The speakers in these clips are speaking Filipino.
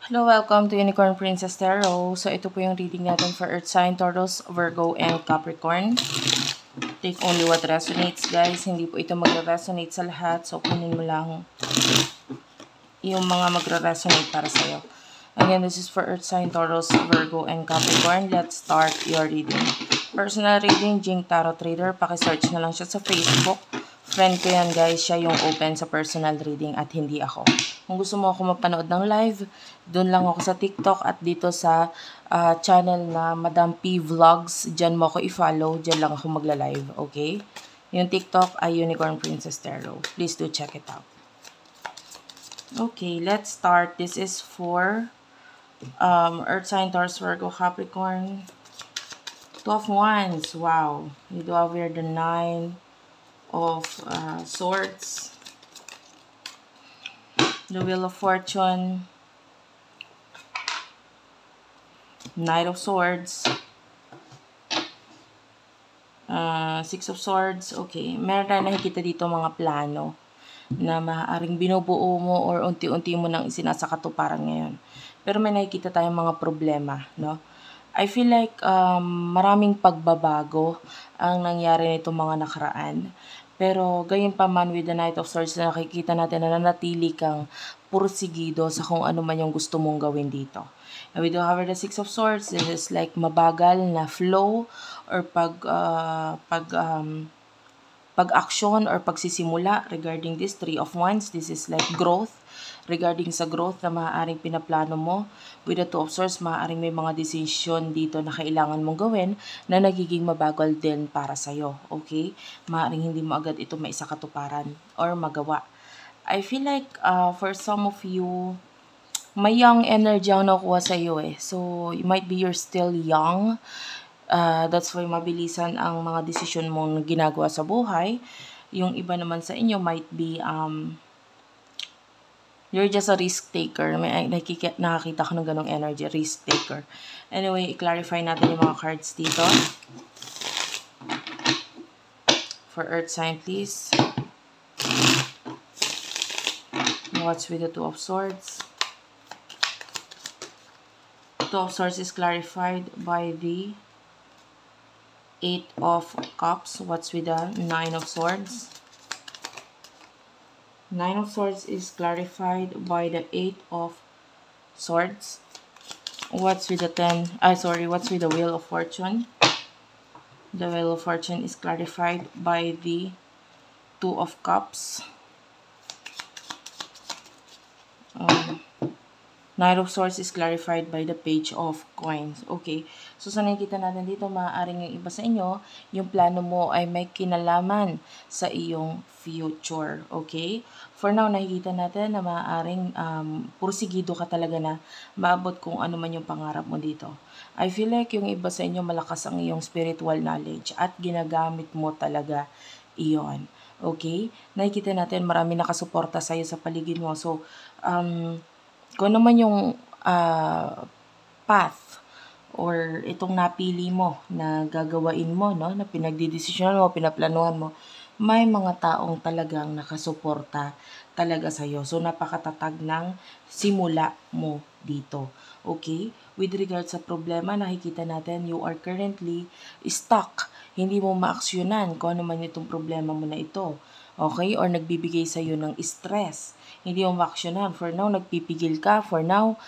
Hello, welcome to Unicorn Princess Tarot. So, ito po yung reading natin for Earth sign, Taurus, Virgo, and Capricorn. Take only what resonates, guys. Hindi po ito magre-resonate sa lahat. So, kunin mo lang yung mga magre-resonate para sa'yo. Again, this is for Earth sign, Taurus, Virgo, and Capricorn. Let's start your reading. Personal reading, Jing Tarot Trader. Pakisearch na lang siya sa Facebook. Friend ko yan, guys. Siya yung open sa personal reading at hindi ako. Kung gusto mo ako mapanood ng live, doon lang ako sa TikTok at dito sa channel na Madam P Vlogs. Diyan mo ako i-follow. Diyan lang ako magla-live, okay? Yung TikTok ay Unicorn Princess Tarot. Please do check it out. Okay, let's start. This is for Earth sign, Taurus, Virgo, Capricorn. 12 Wands. Wow. You do have here the 9 of Swords. The Wheel of Fortune. Knight of Swords. 6 of Swords. Okay. Meron tayong nakikita dito mga plano na maaaring binubuo mo or unti-unti mo nang isinasakatuparan ngayon. Pero may nakikita tayong mga problema, no? I feel like maraming pagbabago ang nangyari nitong mga nakaraan. Pero gayon pa man with the Knight of Swords na nakikita natin na nanatili kang pursigido sa kung ano man yung gusto mong gawin dito. And we do have the Six of Swords. This is like mabagal na flow or pag-action or pagsisimula regarding this Three of Wands. This is like growth. Regarding sa growth na maaaring pinaplano mo. With the Two of Swords, maaaring may mga decision dito na kailangan mong gawin na nagiging mabagal din para sa'yo. Okay? Maaaring hindi mo agad ito maisakatuparan or magawa. I feel like for some of you, may young energy ang nakuha sa'yo eh. So, you might be you're still young. That's why mabilisan ang mga desisyon mong ginagawa sa buhay. Yung iba naman sa inyo might be you're just a risk taker. May nakakita ko ng ganong energy, risk taker. Anyway, i-clarify natin yung mga cards dito. For Earth sign, please. What's with the Two of Swords? Two of Swords is clarified by the Eight of Cups. What's with the Nine of Swords? Nine of Swords is clarified by the Eight of Swords. What's with the what's with the Wheel of Fortune? The Wheel of Fortune is clarified by the Two of Cups. Knight of Swords is clarified by the Page of Coins. Okay. So, sa nakikita natin dito, maaaring yung iba sa inyo, yung plano mo ay may kinalaman sa iyong future. Okay? For now, nakikita natin na maaaring pursigido ka talaga na maabot kung ano man yung pangarap mo dito. I feel like yung iba sa inyo malakas ang iyong spiritual knowledge at ginagamit mo talaga iyon. Okay? Nakikita natin marami nakasuporta sa iyo sa paligid mo. So, kung naman yung path or itong napili mo na gagawain mo, no, na pinagdidesisyonan mo, pinaplanuhan mo, may mga taong talagang nakasuporta talaga sa'yo. So, napakatatag ng simula mo dito. Okay? With regards sa problema, nakikita natin you are currently stuck. Hindi mo maaksyonan kung ano man itong problema mo na ito. Okay? Or nagbibigay sa'yo ng stress. Hindi mo maaksyonan. For now, nagpipigil ka. For now,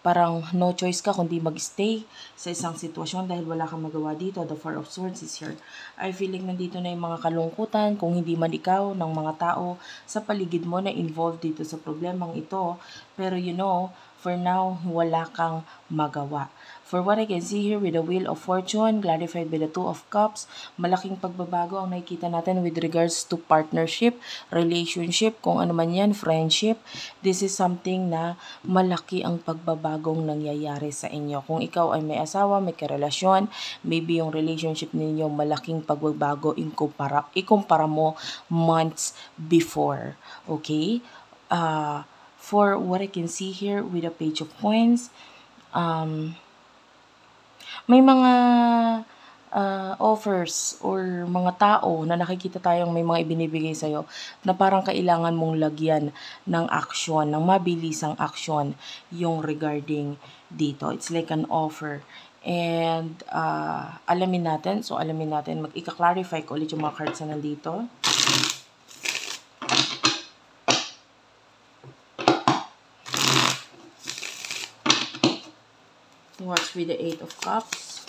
parang no choice ka kundi mag-stay sa isang sitwasyon dahil wala kang magawa dito. The Four of Swords is here. I feel like nandito na yung mga kalungkutan kung hindi man ikaw ng mga tao sa paligid mo na involved dito sa problemang ito. Pero you know, for now, wala kang magawa. For what I can see here with the Wheel of Fortune, clarified by the Two of Cups, malaking pagbabago ang nakikita natin with regards to partnership, relationship, kung ano man yan, friendship. This is something na malaki ang pagbabagong nangyayari sa inyo. Kung ikaw ay may asawa, may karelasyon, maybe yung relationship ninyo malaking pagbabago ikumpara mo months before. Okay? For what I can see here with the Page of Coins, may mga offers or mga tao na nakikita tayong may mga ibinibigay sa'yo na parang kailangan mong lagyan ng aksyon, ng mabilisang aksyon yung regarding dito. It's like an offer. And alamin natin. So, alamin natin. Ika-clarify ko ulit yung mga cards na nandito. What's with the Eight of Cups?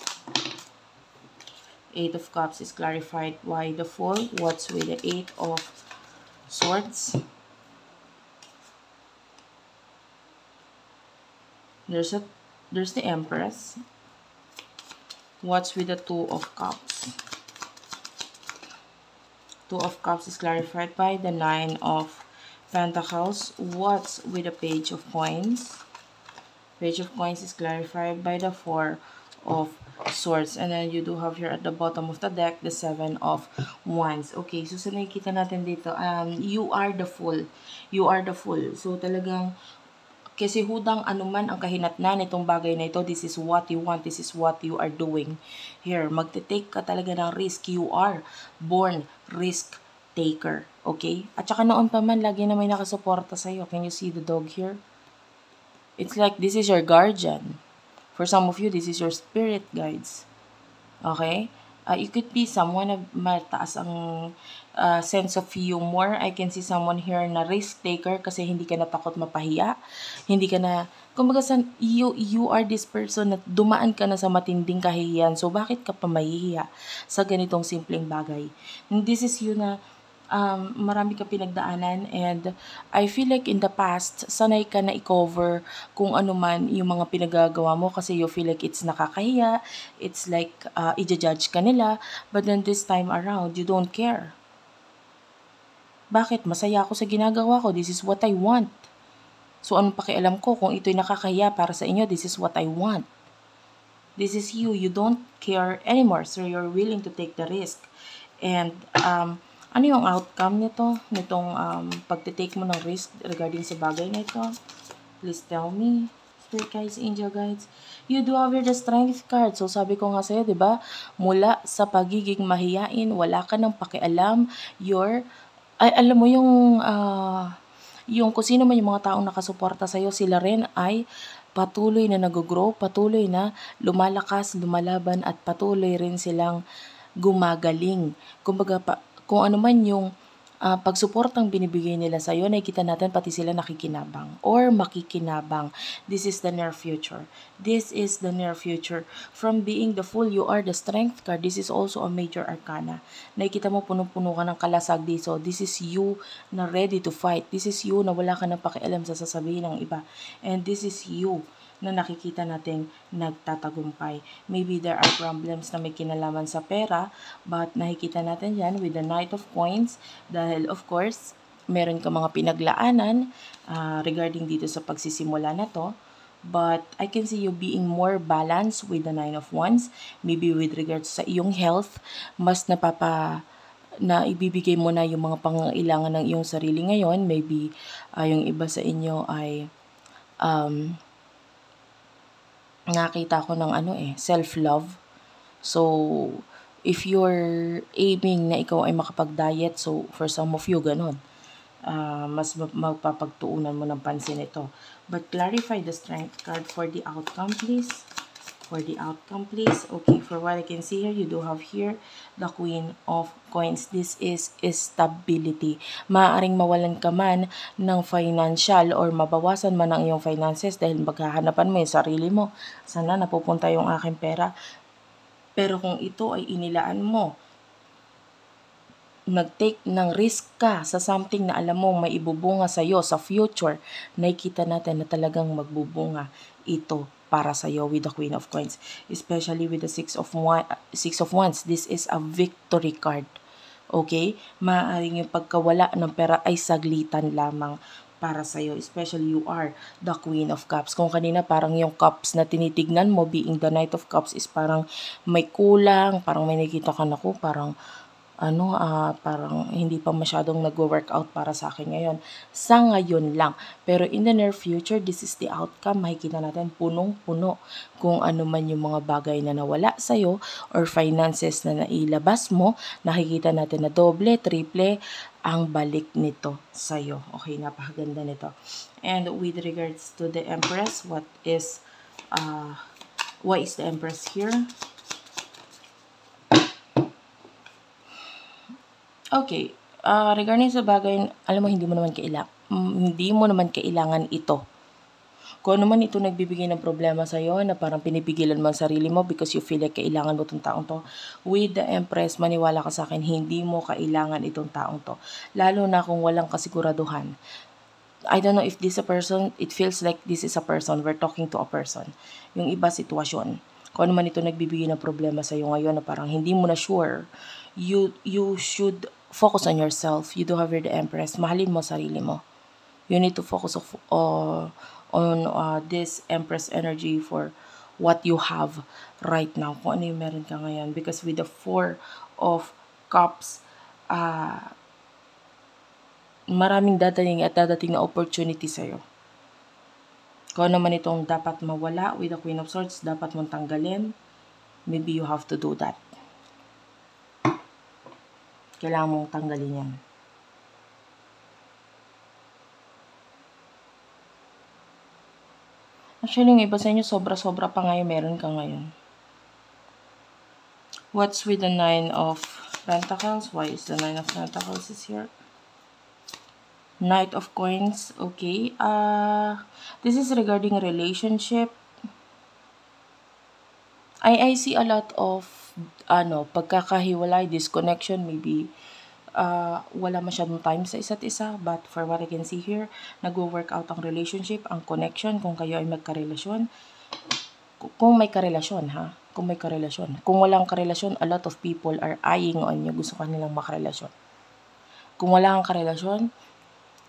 Eight of Cups is clarified by the Fool. What's with the Eight of Swords? There's the Empress. What's with the Two of Cups? Two of Cups is clarified by the Nine of Pentacles. What's with the Page of Coins? Page of Coins is clarified by the Four of Swords. And then you do have here at the bottom of the deck, the Seven of Wands. Okay, so sa nakikita natin dito, you are the Fool. You are the Fool. So talagang, kasi hudang anuman ang kahinatnan nitong bagay na ito, this is what you want, this is what you are doing. Here, magte-take ka talaga ng risk. You are born risk taker. Okay? At saka noon pa man, lagi na may nakasuporta sa'yo. Can you see the dog here? It's like this is your guardian. For some of you, this is your spirit guides. Okay? You could be someone na mataas ang sense of humor. I can see someone here na risk taker kasi hindi ka natakot mapahiya. Hindi ka na, kumbaga you are this person na dumaan ka na sa matinding kahihiyan. So, bakit ka pa mahihiya sa ganitong simpleng bagay? And this is you na marami ka pinagdaanan, and I feel like in the past, sanay ka na i-cover kung ano man yung mga pinagagawa mo kasi you feel like it's nakakahiya, it's like i-judge ka nila, but then this time around, you don't care. Bakit? Masaya ako sa ginagawa ko. This is what I want. So, anong pakialam ko kung ito'y nakakahiya para sa inyo? This is what I want. This is you. You don't care anymore. So, you're willing to take the risk. And, ano yung outcome nito? Nitong pagtitake mo ng risk regarding sa bagay na ito? Please tell me. Spirit guides, angel guides. You do have here the Strength card. So, sabi ko nga sa'yo, diba? Mula sa pagiging mahiyain, wala ka ng pakialam. Alam mo yung kung sino man yung mga taong nakasuporta sa'yo, sila rin ay patuloy na nag-grow, patuloy na lumalakas, lumalaban, at patuloy rin silang gumagaling. Kumbaga, kung ano man yung pagsuportang binibigay nila sa'yo, nakikita natin pati sila nakikinabang or makikinabang. This is the near future. This is the near future. From being the Fool, you are the Strength card. This is also a major arcana. Nakikita mo punong-puno ka ng kalasag dito. This is you na ready to fight. This is you na wala ka ng pakialam sa sasabihin ng iba. And this is you na nakikita nating nagtatagumpay. Maybe there are problems na may kinalaman sa pera, but nakikita natin yan with the Knight of Coins dahil of course, meron ka mga pinaglaanan regarding dito sa pagsisimula na to. But I can see you being more balanced with the Nine of Wands. Maybe with regards sa iyong health, mas na ibibigay mo na yung mga pangangailangan ng iyong sarili ngayon. Maybe yung iba sa inyo ay nakita ko ng self-love. So, if you're aiming na ikaw ay makapag-diet, so for some of you, ganun. Mas magpapagtuunan mo ng pansin ito. But clarify the Strength card for the outcome, please. For the outcome, please. Okay, for what I can see here, you do have here the Queen of Coins. This is stability. Maaaring mawalan ka man ng financial or mabawasan man ang iyong finances dahil maghahanapan mo yung sarili mo. Sana napupunta yung aking pera. Pero kung ito ay inilaan mo, nag-take ng risk ka sa something na alam mo may ibubunga sa'yo sa future, nakikita natin na talagang magbubunga ito para sa'yo with the Queen of Coins. Especially with the Six of Wands. This is a victory card. Okay? Maaaring yung pagkawala ng pera ay saglitan lamang para sa'yo. Especially you are the Queen of Cups. Kung kanina parang yung cups na tinitignan mo being the Knight of Cups is parang may kulang, parang may nakita ka na ko, parang parang hindi pa masyadong nagwo-workout para sa akin ngayon. Sa ngayon lang. Pero in the near future, this is the outcome. Makikita natin punong-puno kung ano man yung mga bagay na nawala sa'yo or finances na nailabas mo. Nakikita natin na doble, triple ang balik nito sa'yo. Okay, napakaganda nito. And with regards to the Empress, why is the Empress here? Okay, regarding sa bagay, alam mo, hindi mo naman kailangan ito. Kung ano man ito nagbibigay ng problema sa'yo, na parang pinipigilan mo ang sarili mo because you feel like kailangan mo itong taong to. With the Empress, maniwala ka sa akin, hindi mo kailangan itong taong to. Lalo na kung walang kasiguraduhan. I don't know if this is a person, it feels like this is a person, we're talking to a person. Yung iba sitwasyon. Kung ano man ito nagbibigay ng problema sa'yo ngayon na parang hindi mo na sure, you should focus on yourself. You do have the Empress. Mahalin mo sarili mo. You need to focus on this Empress energy for what you have right now. Kung ano yung meron ka ngayon. Because with the 4 of Cups, maraming dadating na opportunity sa'yo. Kung ano man itong dapat mawala with the Queen of Swords, dapat mong tanggalin. Maybe you have to do that. Kailangan mong tanggalin yan. Actually, yung iba sa inyo, sobra-sobra pa ngayon meron ka ngayon. What's with the 9 of Pentacles? Why is the 9 of Pentacles is here? Knight of Coins. Okay. This is regarding relationship. I see a lot of pagkakahiwalay, disconnection, maybe wala masyadong time sa isa't isa, but for what I can see here, nagwo-work out ang relationship, ang connection, kung kayo ay magkarelasyon. Kung may karelasyon, kung may karelasyon. Kung walang karelasyon, a lot of people are eyeing on you, gusto kanilang makarelasyon. Kung wala kang karelasyon,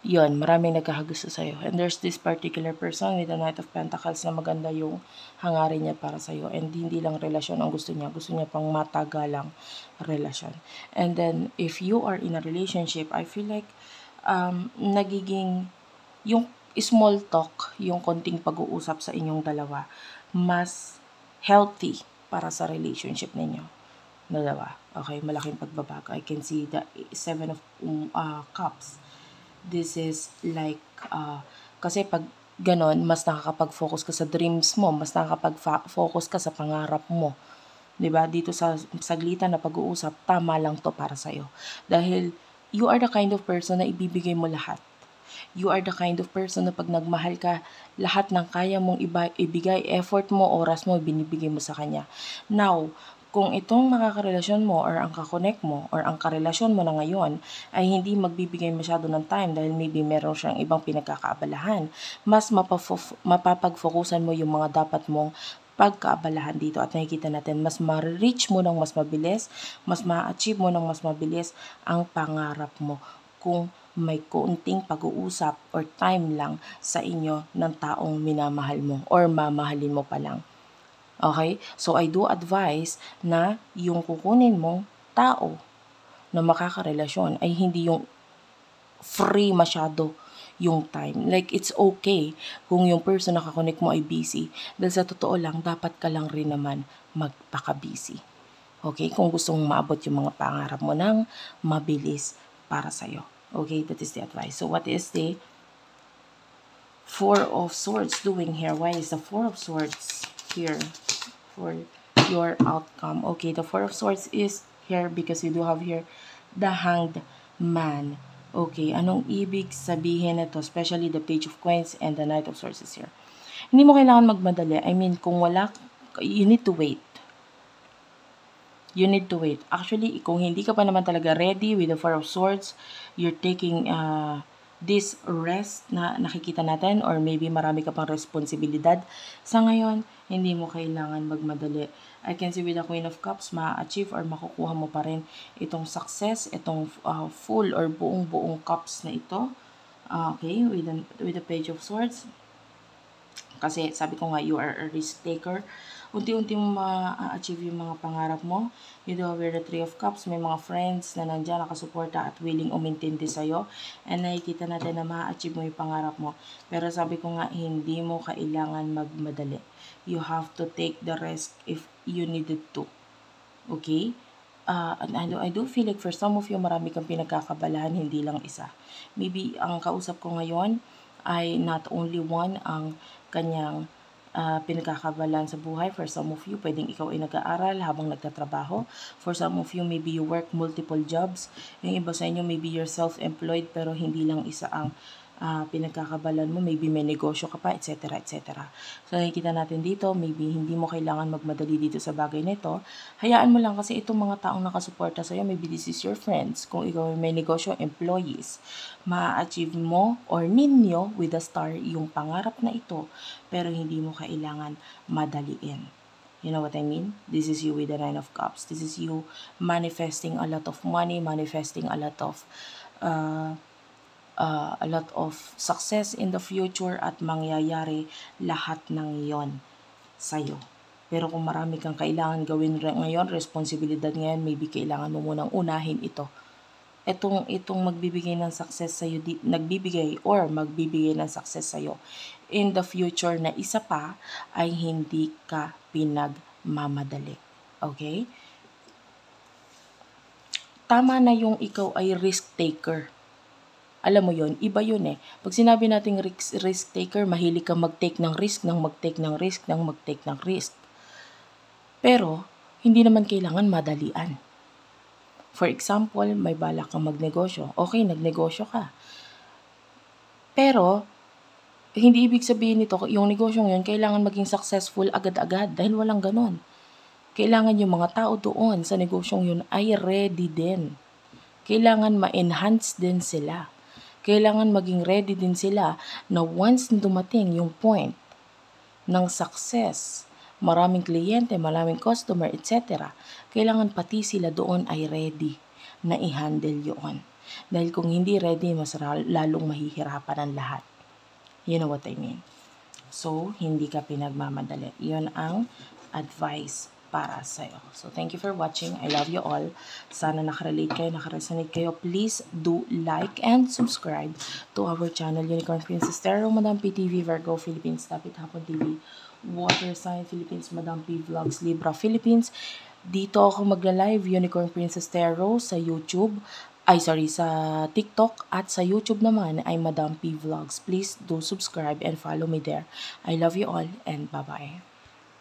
yun, maraming nagkakagusto sa'yo. And there's this particular person with the Knight of Pentacles na maganda yung hangarin niya para sa'yo. And hindi lang relasyon ang gusto niya pang matagalang relasyon. And then, if you are in a relationship, I feel like nagiging yung small talk, yung konting pag-uusap sa inyong dalawa, mas healthy para sa relationship ninyo. Dalawa. Okay, malaking pagbabago. I can see the 7 of Cups. This is like, kasi pag ganon, mas nakakapag-focus ka sa dreams mo, mas nakakapag-focus ka sa pangarap mo. 'Di ba? Dito sa saglitan na pag-uusap, tama lang to para sa'yo. Dahil you are the kind of person na ibibigay mo lahat. You are the kind of person na pag nagmahal ka, lahat ng kaya mong ibigay, effort mo, oras mo, binibigay mo sa kanya. Now, kung itong makakarelasyon mo or ang kakonect mo or ang karelasyon mo na ngayon ay hindi magbibigay masyado ng time dahil maybe meron siyang ibang pinagkakaabalahan, mas mapapag-focusan mo yung mga dapat mong pagkaabalahan dito at nakikita natin mas ma-reach mo ng mas mabilis, mas ma-achieve mo ng mas mabilis ang pangarap mo kung may konting pag-uusap or time lang sa inyo ng taong minamahal mo or mamahalin mo pa lang. Okay? So, I do advise na yung kukunin mong tao na makakarelasyon ay hindi yung free masyado yung time. Like, it's okay kung yung person na kakonek mo ay busy. Dahil sa totoo lang, dapat ka lang rin naman magpaka-busy. Okay? Kung gusto mong maabot yung mga pangarap mo ng mabilis para sa'yo. Okay? That is the advice. So, what is the 4 of Swords doing here? Why is the 4 of Swords here for your outcome? Okay, the 4 of Swords is here because you do have here the Hanged Man. Okay, anong ibig sabihin nito? Especially the Page of Coins and the Knight of Swords is here. Hindi mo kailangan magmadali. I mean, kung wala, you need to wait. You need to wait. Actually, kung hindi ka pa naman talaga ready with the 4 of Swords, you're taking this rest na nakikita natin or maybe marami ka pang responsibilidad. Sa ngayon, hindi mo kailangan magmadali. I can see with the Queen of Cups, ma-achieve or makukuha mo pa rin itong success, itong full or buong cups na ito. Okay, with the Page of Swords. Kasi sabi ko nga, you are a risk taker. unti-unti mo ma-achieve yung mga pangarap mo. You do have the Three of Cups, may mga friends na nandyan, nakasuporta at willing umintindi sa'yo. And nakikita natin na ma-achieve mo yung pangarap mo. Pero sabi ko nga, hindi mo kailangan magmadali. You have to take the risk if you needed to. Okay? And I do feel like for some of you, marami kang pinagkakabalahan, hindi lang isa. Maybe ang kausap ko ngayon ay not only one ang kanyang pinagkakabalan sa buhay. For some of you, pwedeng ikaw ay nag-aaral habang nagtatrabaho. For some of you, maybe you work multiple jobs. Yung iba sa inyo, maybe you're self-employed pero hindi lang isa ang pinagkakabalan mo. Maybe may negosyo ka pa, etc. etc. So, nakikita natin dito, maybe hindi mo kailangan magmadali dito sa bagay nito. Hayaan mo lang kasi itong mga taong nakasuporta sa'yo, maybe this is your friends. Kung ikaw may negosyo, employees, ma-achieve mo or ninyo with a star yung pangarap na ito, pero hindi mo kailangan madaliin. You know what I mean? This is you with the Nine of Cups. This is you manifesting a lot of money, manifesting a lot of success in the future at mangyayari lahat ng iyon sa'yo. Pero kung marami kang kailangan gawin ngayon, responsibilidad ngayon, maybe kailangan mo munang unahin ito. Itong magbibigay ng success sa'yo, magbibigay ng success sa'yo in the future na isa pa ay hindi ka pinagmamadali. Okay? Tama na yung ikaw ay risk taker. Alam mo yon, iba yun eh. Pag sinabi nating risk taker, mahilig kang mag-take ng risk, Pero, hindi naman kailangan madalian. For example, may balak kang magnegosyo. Okay, nagnegosyo ka. Pero, hindi ibig sabihin nito, yung negosyong yun, kailangan maging successful agad-agad dahil walang ganon. Kailangan yung mga tao doon sa negosyong yun ay ready din. Kailangan ma-enhance din sila. Kailangan maging ready din sila na once dumating yung point ng success, maraming kliyente, maraming customer, etc., kailangan pati sila doon ay ready na i-handle yun. Dahil kung hindi ready, mas lalong mahihirapan ang lahat. You know what I mean? So, hindi ka pinagmamadali. Yun ang advice para sa'yo. So, thank you for watching. I love you all. Sana nakarelate kayo, nakaresonate kayo. Please do like and subscribe to our channel, Unicorn Princess Tarot, Madam P TV, Virgo Philippines, Tapit Hapon TV, Water Sign Philippines, Madam P Vlogs, Libra Philippines. Dito ako magla-live, Unicorn Princess Tarot, sa YouTube. Sa TikTok, at sa YouTube naman ay Madam P Vlogs. Please do subscribe and follow me there. I love you all and bye-bye.